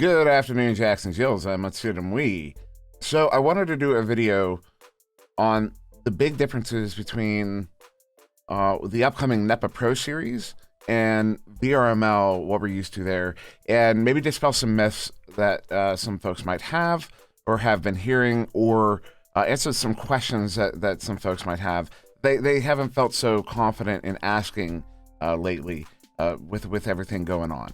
Good afternoon, Jackson Jills. I'm SirDimwi. So I wanted to do a video on the big differences between the upcoming NEPA Pro-Series and VRML, what we're used to there, and maybe dispel some myths that some folks might have or have been hearing, or answer some questions that some folks might have. They haven't felt so confident in asking lately with everything going on.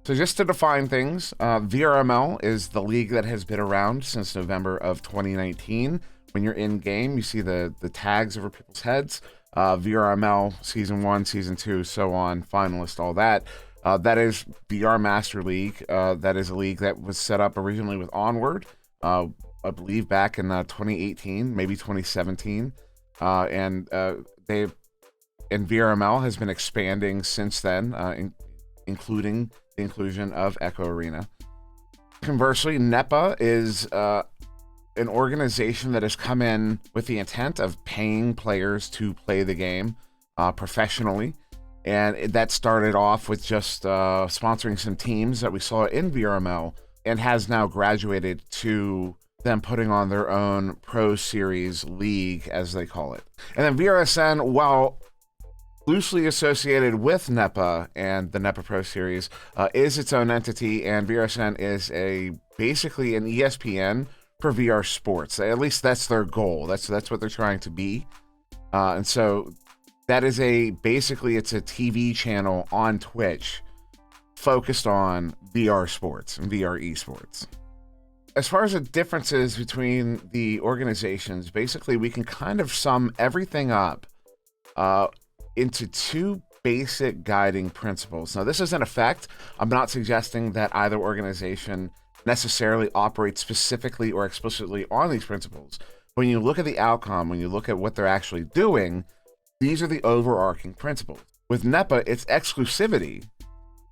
So just to define things, VRML is the league that has been around since November of 2019. When you're in game, you see the tags over people's heads. VRML Season 1, Season 2, so on, finalist, all that. That is VR Master League. That is a league that was set up originally with Onward, I believe back in 2018, maybe 2017. And VRML has been expanding since then, including the inclusion of Echo Arena. Conversely, NEPA is an organization that has come in with the intent of paying players to play the game professionally. And that started off with just sponsoring some teams that we saw in VRML, and has now graduated to them putting on their own Pro-Series league, as they call it. And then VRSN, while loosely associated with NEPA and the NEPA Pro-Series, is its own entity, and VRSN is basically an ESPN for VR sports. At least that's their goal. That's what they're trying to be. And so that is basically it's a TV channel on Twitch focused on VR sports and VR esports. As far as the differences between the organizations, basically we can kind of sum everything up into two basic guiding principles. Now, this is in effect. I'm not suggesting that either organization necessarily operates specifically or explicitly on these principles. When you look at the outcome, when you look at what they're actually doing, these are the overarching principles. With NEPA, it's exclusivity,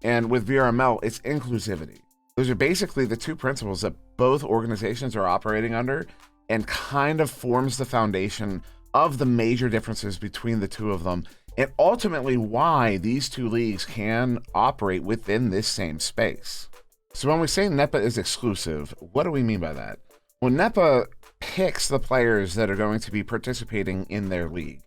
and with VRML, it's inclusivity. Those are basically the two principles that both organizations are operating under, and kind of forms the foundation of the major differences between the two of them, and ultimately why these two leagues can operate within this same space. So when we say NEPA is exclusive, what do we mean by that? Well, NEPA picks the players that are going to be participating in their league.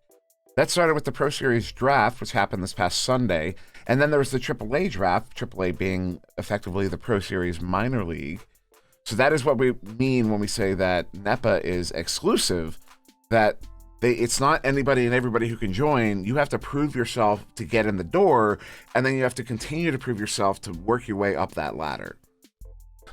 That started with the Pro Series draft, which happened this past Sunday, and then there was the AAA draft, AAA being effectively the Pro Series minor league. So that is what we mean when we say that NEPA is exclusive, that it's not anybody and everybody who can join. You have to prove yourself to get in the door, and then you have to continue to prove yourself to work your way up that ladder.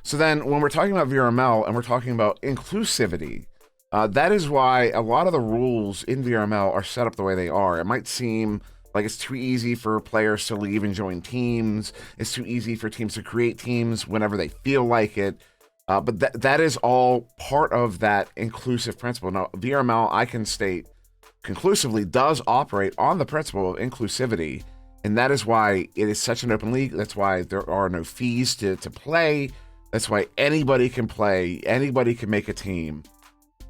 So then when we're talking about VRML and we're talking about inclusivity, that is why a lot of the rules in VRML are set up the way they are. It might seem like it's too easy for players to leave and join teams. It's too easy for teams to create teams whenever they feel like it. But that is all part of that inclusive principle. Now, VRML, I can state conclusively, does operate on the principle of inclusivity, and that is why it is such an open league. That's why there are no fees to play. That's why anybody can play. Anybody can make a team.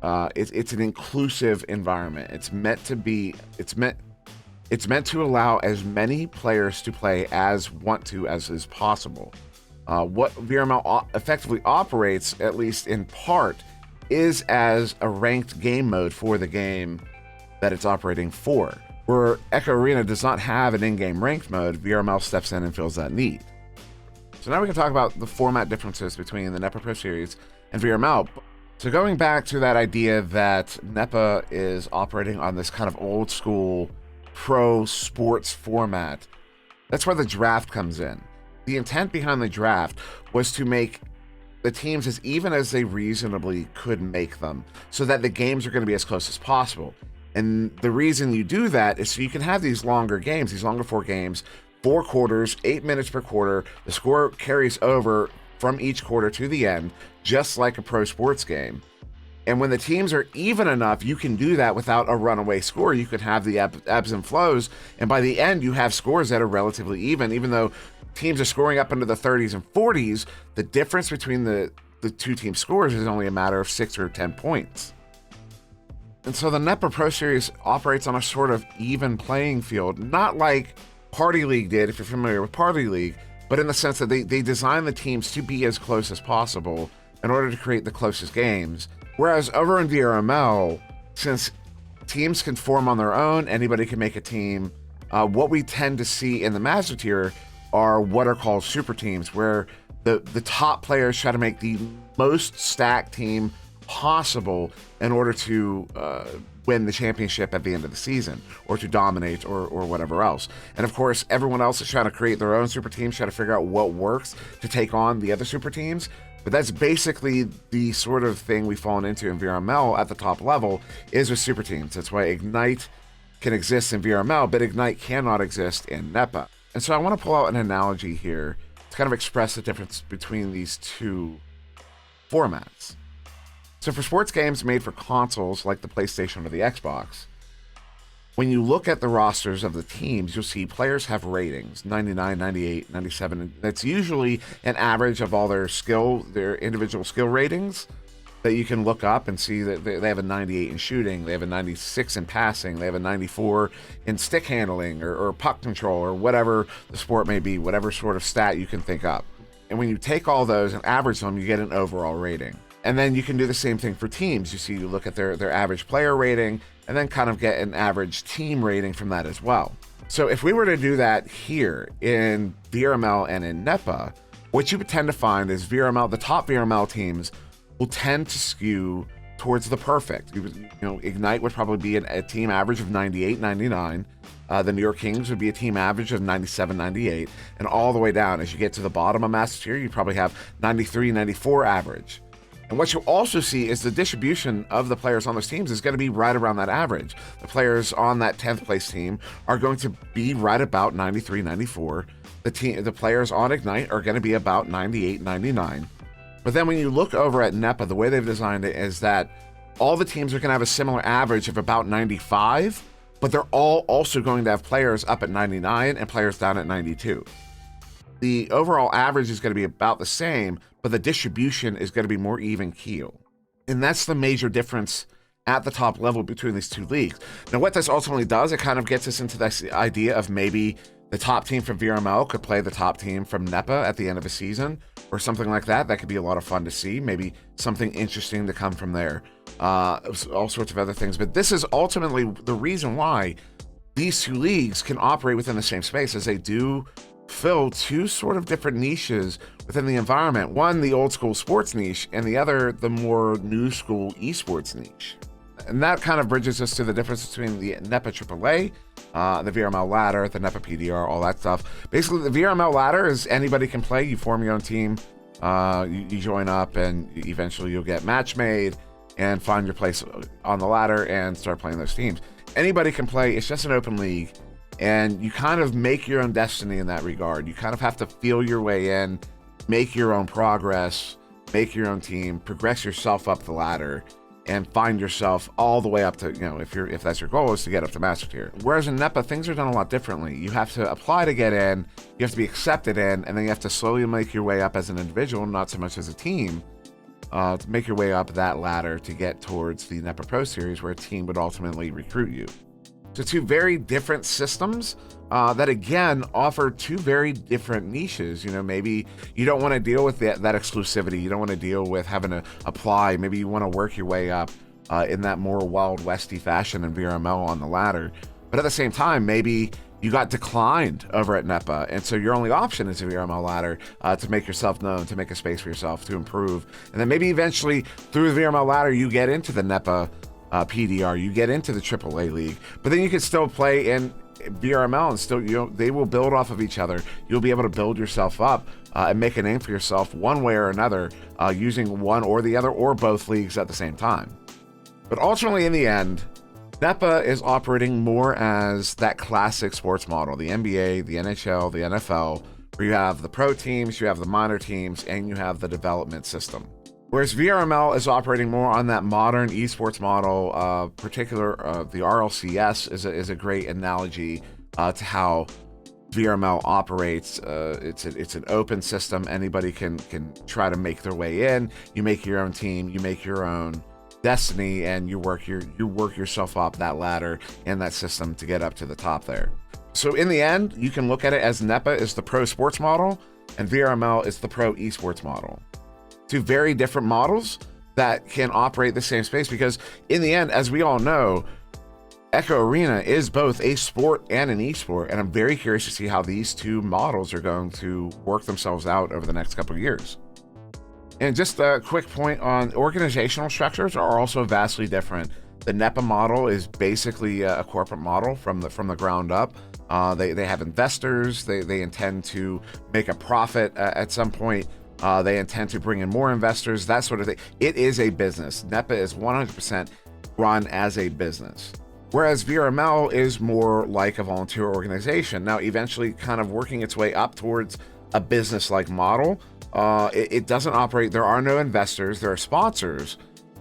It's an inclusive environment. It's meant to allow as many players to play as is possible. What VRML effectively operates, at least in part, is as a ranked game mode for the game that it's operating for. Where Echo Arena does not have an in-game ranked mode, VRML steps in and fills that need. So now we can talk about the format differences between the NEPA Pro-Series and VRML. So going back to that idea that NEPA is operating on this kind of old school pro sports format, that's where the draft comes in. The intent behind the draft was to make the teams as even as they reasonably could make them, so that the games are going to be as close as possible. And the reason you do that is so you can have these longer games, these longer 4 games, 4 quarters, 8 minutes per quarter. The score carries over from each quarter to the end, just like a pro sports game. And when the teams are even enough, you can do that without a runaway score. You can have the ebbs and flows, and by the end, you have scores that are relatively even though teams are scoring up into the 30s and 40s, the difference between the two team scores is only a matter of 6 or 10 points. And so the NEPA Pro Series operates on a sort of even playing field, not like Party League did, if you're familiar with Party League, but in the sense that they design the teams to be as close as possible in order to create the closest games. Whereas over in VRML, since teams can form on their own, anybody can make a team, what we tend to see in the Master Tier are what are called super teams, where the top players try to make the most stacked team possible in order to win the championship at the end of the season, or to dominate, or whatever else. And of course, everyone else is trying to create their own super teams, try to figure out what works to take on the other super teams. But that's basically the sort of thing we've fallen into in VRML at the top level, is with super teams. That's why Ignite can exist in VRML, but Ignite cannot exist in NEPA. And so I want to pull out an analogy here to kind of express the difference between these two formats. So for sports games made for consoles like the PlayStation or the Xbox, when you look at the rosters of the teams, you'll see players have ratings, 99, 98, 97. And that's usually an average of all their individual skill ratings that you can look up and see that they have a 98 in shooting, they have a 96 in passing, they have a 94 in stick handling or puck control, or whatever the sport may be, whatever sort of stat you can think up. And when you take all those and average them, you get an overall rating. And then you can do the same thing for teams. You look at their average player rating and then kind of get an average team rating from that as well. So if we were to do that here in VRML and in NEPA, what you would tend to find is the top VRML teams will tend to skew towards the perfect. Ignite would probably be a team average of 98, 99. The New York Kings would be a team average of 97, 98. And all the way down, as you get to the bottom of Master Tier, you probably have 93, 94 average. And what you'll also see is the distribution of the players on those teams is going to be right around that average. The players on that 10th place team are going to be right about 93, 94. The players on Ignite are going to be about 98, 99. But then when you look over at NEPA, the way they've designed it is that all the teams are going to have a similar average of about 95, but they're all also going to have players up at 99 and players down at 92. The overall average is going to be about the same, but the distribution is going to be more even keel. And that's the major difference at the top level between these two leagues. Now, what this ultimately does, it kind of gets us into this idea of maybe the top team from VRML could play the top team from NEPA at the end of a season, or something like that. That could be a lot of fun to see. Maybe something interesting to come from there. All sorts of other things. But this is ultimately the reason why these two leagues can operate within the same space, as they do fill two sort of different niches within the environment. One, the old school sports niche, and the other, the more new school esports niche. And that kind of bridges us to the difference between the NEPA AAA, the VRML ladder, the NEPA PDR, all that stuff. Basically, the VRML ladder is anybody can play. You form your own team, you join up, and eventually you'll get match made and find your place on the ladder and start playing those teams. Anybody can play. It's just an open league. And you kind of make your own destiny in that regard. You kind of have to feel your way in, make your own progress, make your own team, progress yourself up the ladder, and find yourself all the way up to, if that's your goal, is to get up to Master Tier. Whereas in NEPA, things are done a lot differently. You have to apply to get in, you have to be accepted in, and then you have to slowly make your way up as an individual, not so much as a team, to make your way up that ladder to get towards the NEPA Pro-Series, where a team would ultimately recruit you. So two very different systems that, again, offer two very different niches. Maybe you don't want to deal with that exclusivity. You don't want to deal with having to apply. Maybe you want to work your way up in that more Wild Westy fashion in VRML on the ladder. But at the same time, maybe you got declined over at NEPA, and so your only option is a VRML ladder to make yourself known, to make a space for yourself, to improve. And then maybe eventually, through the VRML ladder, you get into the NEPA PDR, you get into the AAA league, but then you can still play in VRML and still, they will build off of each other. You'll be able to build yourself up and make a name for yourself one way or another, using one or the other or both leagues at the same time. But ultimately, in the end, NEPA is operating more as that classic sports model, the NBA, the NHL, the NFL, where you have the pro teams, you have the minor teams, and you have the development system. Whereas VRML is operating more on that modern esports model, the RLCS is a great analogy to how VRML operates. It's an open system. Anybody can try to make their way in. You make your own team, you make your own destiny, and you work yourself up that ladder and that system to get up to the top there. So in the end, you can look at it as NEPA is the pro sports model, and VRML is the pro esports model. Two very different models that can operate the same space, because in the end, as we all know, Echo Arena is both a sport and an esport, and I'm very curious to see how these two models are going to work themselves out over the next couple of years. And just a quick point on organizational structures are also vastly different. The NEPA model is basically a corporate model from the ground up. They have investors. They intend to make a profit at some point. They intend to bring in more investors, that sort of thing. It is a business. NEPA is 100% run as a business. Whereas VRML is more like a volunteer organization. Now, eventually kind of working its way up towards a business-like model. It doesn't operate, there are no investors, there are sponsors,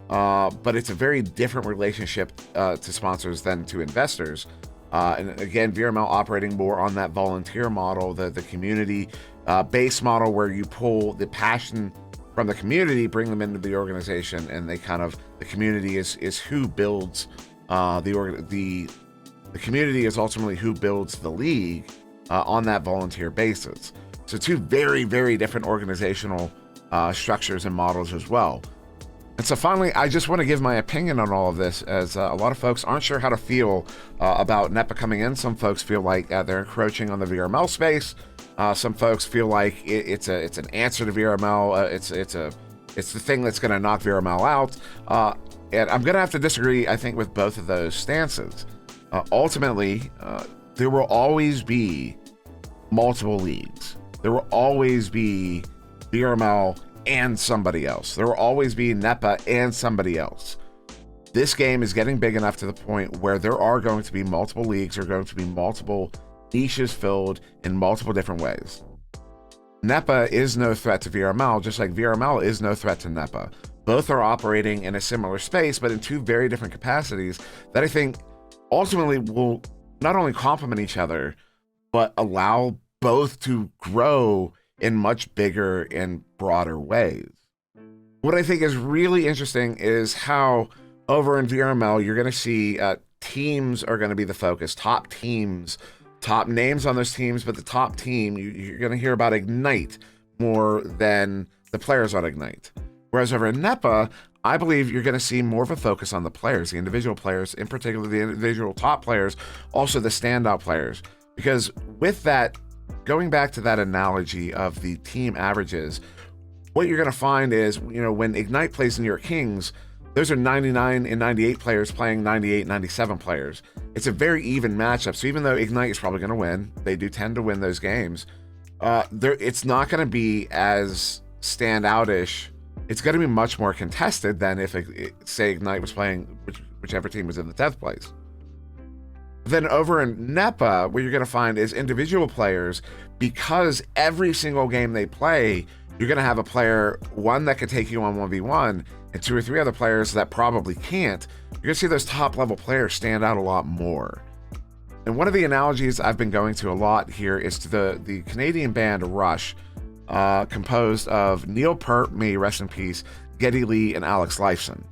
but it's a very different relationship to sponsors than to investors. And again, VRML operating more on that volunteer model, the community base model, where you pull the passion from the community, bring them into the organization, and they kind of, the community is who builds the community is ultimately who builds the league on that volunteer basis. So two very, very different organizational structures and models as well. And so finally, I just want to give my opinion on all of this, as a lot of folks aren't sure how to feel about NEPA coming in. Some folks feel like they're encroaching on the VRML space. Some folks feel like it's an answer to VRML. It's the thing that's going to knock VRML out. And I'm going to have to disagree, I think, with both of those stances. Ultimately, there will always be multiple leagues. There will always be VRML and somebody else. There will always be NEPA and somebody else. This game is getting big enough to the point where there are going to be multiple leagues, there are going to be multiple niches filled in multiple different ways. NEPA is no threat to VRML, just like VRML is no threat to NEPA. Both are operating in a similar space, but in two very different capacities that I think ultimately will not only complement each other, but allow both to grow in much bigger and broader ways. What I think is really interesting is how over in VRML, you're going to see teams are going to be the focus, top teams, top names on those teams, but the top team, you're going to hear about Ignite more than the players on Ignite. Whereas over in NEPA, I believe you're going to see more of a focus on the players, the individual players, in particular the individual top players, also the standout players. Because with that, going back to that analogy of the team averages, what you're going to find is, when Ignite plays New York Kings, those are 99 and 98 players playing 98, 97 players. It's a very even matchup. So even though Ignite is probably going to win, they do tend to win those games, it's not going to be as standout-ish. It's going to be much more contested than if, say, Ignite was playing whichever team was in the 10th place. Then over in NEPA, what you're going to find is individual players, because every single game they play, you're going to have a player, one that can take you on 1v1, and two or three other players that probably can't. You're going to see those top level players stand out a lot more. And one of the analogies I've been going to a lot here is to the Canadian band Rush, composed of Neil Peart, may he rest in peace, Geddy Lee, and Alex Lifeson.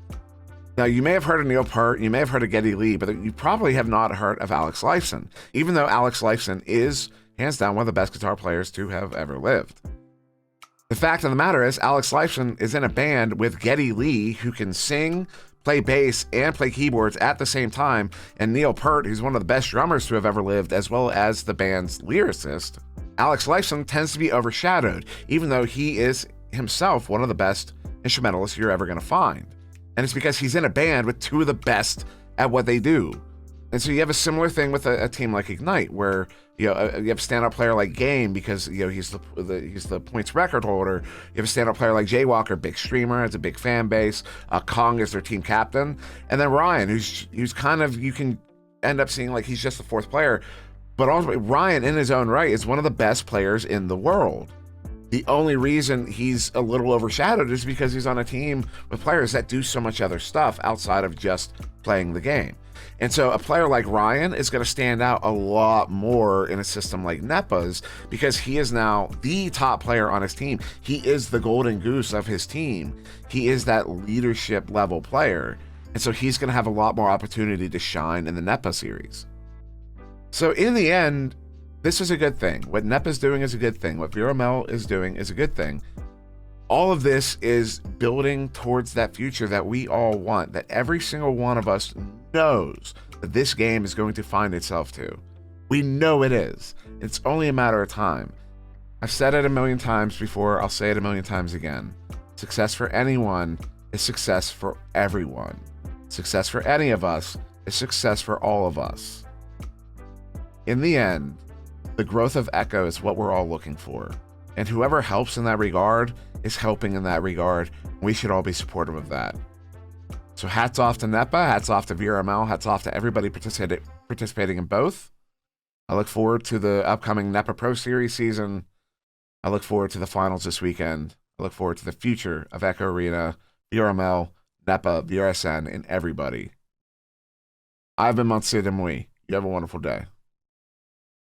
Now, you may have heard of Neil Peart, you may have heard of Geddy Lee, but you probably have not heard of Alex Lifeson, even though Alex Lifeson is, hands down, one of the best guitar players to have ever lived. The fact of the matter is, Alex Lifeson is in a band with Geddy Lee, who can sing, play bass, and play keyboards at the same time, and Neil Peart, who's one of the best drummers to have ever lived, as well as the band's lyricist. Alex Lifeson tends to be overshadowed, even though he is himself one of the best instrumentalists you're ever going to find. And it's because he's in a band with two of the best at what they do. And so you have a similar thing with a team like Ignite, where you have a standout player like Game, because he's the points record holder. You have a standout player like Jaywalker, big streamer, has a big fan base. Kong is their team captain, and then Ryan, who's kind of, you can end up seeing like he's just the fourth player, but ultimately Ryan in his own right is one of the best players in the world. The only reason he's a little overshadowed is because he's on a team with players that do so much other stuff outside of just playing the game. And so a player like Ryan is going to stand out a lot more in a system like NEPA's, because he is now the top player on his team. He is the golden goose of his team. He is that leadership level player. And so he's going to have a lot more opportunity to shine in the NEPA series. So in the end, this is a good thing. What NEPA is doing is a good thing. What VRML is doing is a good thing. All of this is building towards that future that we all want, that every single one of us knows that this game is going to find itself to. We know it is. It's only a matter of time. I've said it a million times before. I'll say it a million times again. Success for anyone is success for everyone. Success for any of us is success for all of us. In the end, the growth of Echo is what we're all looking for. And whoever helps in that regard is helping in that regard. We should all be supportive of that. So hats off to NEPA, hats off to VRML, hats off to everybody participating in both. I look forward to the upcoming NEPA Pro-Series season. I look forward to the finals this weekend. I look forward to the future of Echo Arena, VRML, NEPA, VRSN, and everybody. I've been SirDimwi. You have a wonderful day.